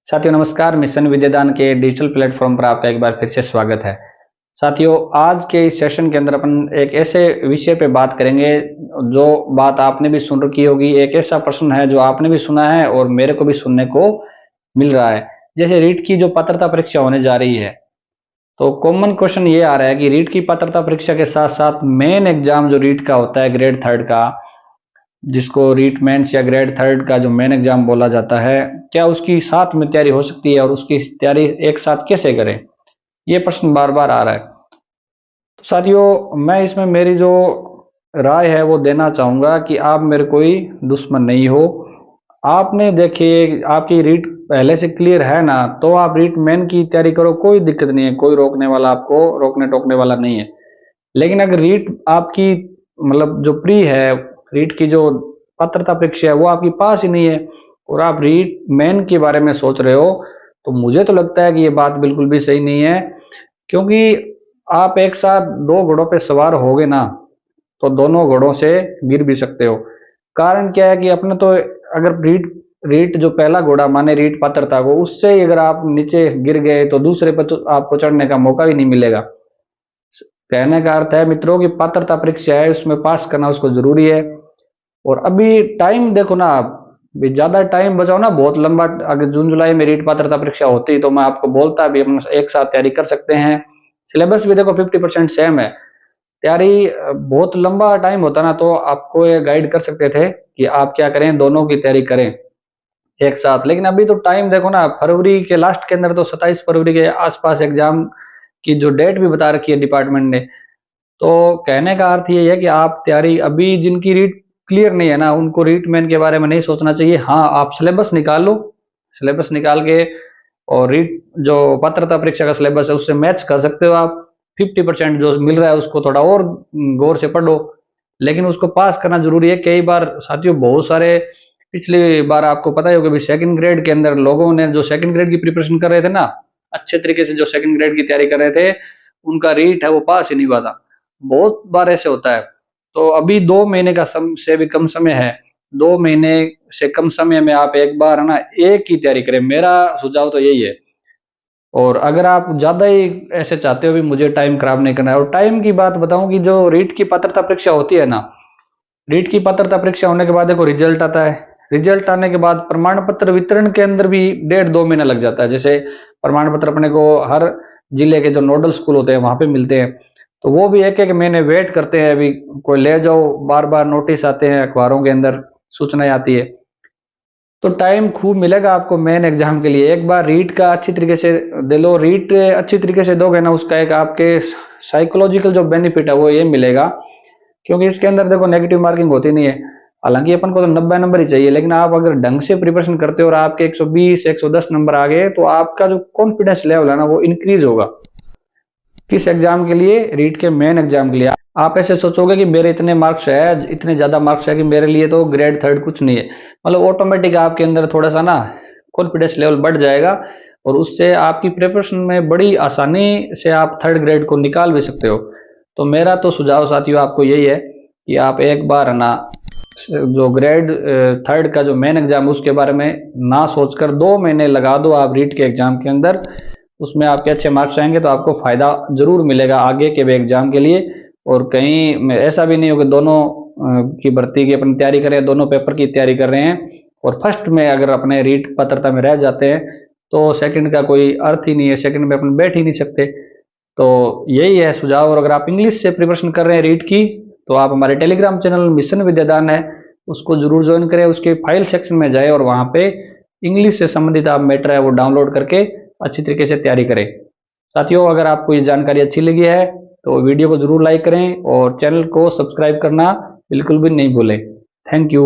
साथियों नमस्कार। मिशन विद्यादान के डिजिटल प्लेटफॉर्म पर आपका एक बार फिर से स्वागत है। साथियों आज के इस सेशन के अंदर अपन एक ऐसे विषय पे बात करेंगे जो बात आपने भी सुन रखी होगी। एक ऐसा प्रश्न है जो आपने भी सुना है और मेरे को भी सुनने को मिल रहा है। जैसे रीट की जो पात्रता परीक्षा होने जा रही है, तो कॉमन क्वेश्चन ये आ रहा है कि रीट की पात्रता परीक्षा के साथ साथ मेन एग्जाम जो रीट का होता है ग्रेड थर्ड का, जिसको रीट मेंस या ग्रेड थर्ड का जो मेन एग्जाम बोला जाता है, क्या उसकी साथ में तैयारी हो सकती है और उसकी तैयारी एक साथ कैसे करें, ये प्रश्न बार बार आ रहा है। तो साथियों मैं इसमें मेरी जो राय है वो देना चाहूंगा कि आप मेरे कोई दुश्मन नहीं हो। आपने देखिए आपकी रीट पहले से क्लियर है ना, तो आप रीट मेन की तैयारी करो, कोई दिक्कत नहीं है, कोई रोकने वाला आपको रोकने टोकने वाला नहीं है। लेकिन अगर रीट आपकी मतलब जो प्री है, रीट की जो पात्रता परीक्षा है वो आपके पास ही नहीं है और आप रीट मेन के बारे में सोच रहे हो, तो मुझे तो लगता है कि ये बात बिल्कुल भी सही नहीं है। क्योंकि आप एक साथ दो घोड़ों पे सवार होगे ना, तो दोनों घोड़ों से गिर भी सकते हो। कारण क्या है कि अपने तो अगर रीट रीट जो पहला घोड़ा माने रीट पात्रता को, उससे ही अगर आप नीचे गिर गए तो दूसरे पर तो आपको चढ़ने का मौका भी नहीं मिलेगा। कहने का अर्थ है मित्रों की पात्रता परीक्षा है, उसमें पास करना उसको जरूरी है। और अभी टाइम देखो ना, आप भी ज्यादा टाइम बचाओ ना, बहुत लंबा। अगर जून जुलाई में रीट पात्रता परीक्षा होती तो मैं आपको बोलता भी हम एक साथ तैयारी कर सकते हैं। सिलेबस भी देखो 50% सेम है। तैयारी बहुत लंबा टाइम होता ना तो आपको ये गाइड कर सकते थे कि आप क्या करें, दोनों की तैयारी करें एक साथ। लेकिन अभी तो टाइम देखो ना, फरवरी के लास्ट के अंदर तो 27 फरवरी के आसपास एग्जाम की जो डेट भी बता रखी है डिपार्टमेंट ने। तो कहने का अर्थ ये है कि आप तैयारी अभी जिनकी रीट क्लियर नहीं है ना, उनको रीट मेन के बारे में नहीं सोचना चाहिए। हाँ आप सिलेबस निकाल लो, सिलेबस निकाल के और रीट जो पात्रता परीक्षा का सिलेबस है उससे मैच कर सकते हो आप। 50% जो मिल रहा है उसको थोड़ा और गौर से पढ़ो, लेकिन उसको पास करना जरूरी है। कई बार साथियों बहुत सारे, पिछली बार आपको पता ही होगा, सेकंड ग्रेड के अंदर लोगों ने जो सेकंड ग्रेड की प्रिपरेशन कर रहे थे ना, अच्छे तरीके से जो सेकंड ग्रेड की तैयारी कर रहे थे, उनका रीट है वो पास ही नहीं हुआ था। बहुत बार ऐसे होता है। तो अभी 2 महीने का से भी कम समय है, 2 महीने से कम समय में आप एक बार है ना एक ही तैयारी करें, मेरा सुझाव तो यही है। और अगर आप ज्यादा ही ऐसे चाहते हो भी मुझे टाइम खराब नहीं करना है, और टाइम की बात बताऊं कि जो रीट की पात्रता परीक्षा होती है ना, रीट की पात्रता परीक्षा होने के बाद देखो रिजल्ट आता है। रिजल्ट आने के बाद प्रमाण पत्र वितरण के अंदर भी 1.5-2 महीना लग जाता है। जैसे प्रमाण पत्र अपने को हर जिले के जो नोडल स्कूल होते हैं वहां पे मिलते हैं, तो वो भी एक एक महीने वेट करते हैं। अभी कोई ले जाओ, बार बार नोटिस आते हैं, अखबारों के अंदर सूचनाएं आती है। तो टाइम खूब मिलेगा आपको मेन एग्जाम के लिए। एक बार रीट का अच्छी तरीके से दे लो, रीट अच्छी तरीके से दोगे ना, उसका एक आपके साइकोलॉजिकल जो बेनिफिट है वो ये मिलेगा। क्योंकि इसके अंदर देखो नेगेटिव मार्किंग होती नहीं है। हालांकि अपन को तो 90 नंबर ही चाहिए, लेकिन आप अगर ढंग से प्रिपरेशन करते हो और आपके 120 110 नंबर आ गए, तो आपका जो कॉन्फिडेंस लेवल है ना वो इंक्रीज होगा। किस एग्जाम के लिए? रीट के मेन एग्जाम के लिए। आप ऐसे सोचोगे कि मेरे इतने मार्क्स है, इतने ज्यादा मार्क्स है कि मेरे लिए तो ग्रेड थर्ड कुछ नहीं है, मतलब ऑटोमेटिक आपके अंदर थोड़ा सा ना कॉन्फिडेंस लेवल बढ़ जाएगा। और उससे आपकी प्रिपरेशन में बड़ी आसानी से आप थर्ड ग्रेड को निकाल भी सकते हो। तो मेरा तो सुझाव साथियों आपको यही है कि आप एक बार है ना जो ग्रेड थर्ड का जो मेन एग्जाम उसके बारे में ना सोचकर 2 महीने लगा दो आप रीट के एग्जाम के अंदर। उसमें आपके अच्छे मार्क्स आएंगे तो आपको फायदा जरूर मिलेगा आगे के भी एग्जाम के लिए। और कहीं में ऐसा भी नहीं हो कि दोनों की भर्ती की अपनी तैयारी करें, दोनों पेपर की तैयारी कर रहे हैं और फर्स्ट में अगर अपने रीट पात्रता में रह जाते हैं तो सेकंड का कोई अर्थ ही नहीं है, सेकंड में अपन बैठ ही नहीं सकते। तो यही है सुझाव। और अगर आप इंग्लिश से प्रिपरेशन कर रहे हैं रीट की, तो आप हमारे टेलीग्राम चैनल मिशन विद्यादान है उसको जरूर ज्वाइन करें। उसके फाइल सेक्शन में जाए और वहां पे इंग्लिश से संबंधित आप मैटर है वो डाउनलोड करके अच्छी तरीके से तैयारी करें। साथियों अगर आपको ये जानकारी अच्छी लगी है तो वीडियो को जरूर लाइक करें और चैनल को सब्सक्राइब करना बिल्कुल भी नहीं भूलें। Thank you.